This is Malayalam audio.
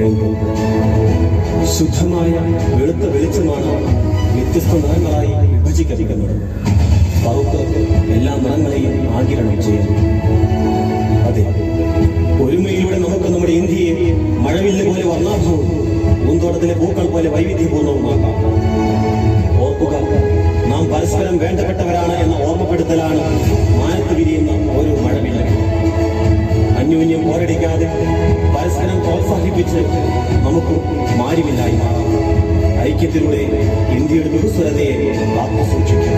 റെയിൻബോ. ശുദ്ധമായ വെളുത്ത വെളിച്ചമാണ് വ്യത്യസ്ത നിറങ്ങളായി വിഭജിക്കപ്പെടുന്നത്. പറുത്ത് എല്ലാ നിറങ്ങളെയും ആഗിരണം ചെയ്യുന്നു. അതെ, ഒരുമയിലൂടെ നമുക്ക് നമ്മുടെ ഇന്ത്യയെ മഴവില്ല് പോലെ വർണ്ണാഭവും പൂന്തോട്ടത്തിലെ പൂക്കൾ പോലെ വൈവിധ്യപൂർണവുമാക്കാം. ഓർക്കുക, നാം പരസ്പരം വേണ്ടപ്പെട്ടവരാണ് എന്ന ഓർമ്മപ്പെടുത്തലാണ് മാനത്ത് വിരിയുന്ന ഒരു മഴവില്ല്. അന്യോന്യം പോരടിക്കാതെ പരസ്പരം പ്രോത്സാഹിപ്പിച്ച് നമുക്ക് മാരിവില്ലായി മാറാം. ഐക്യത്തിലൂടെ ഇന്ത്യയുടെ ബഹുസ്വരതയെ കാത്തുസൂക്ഷിക്കാം.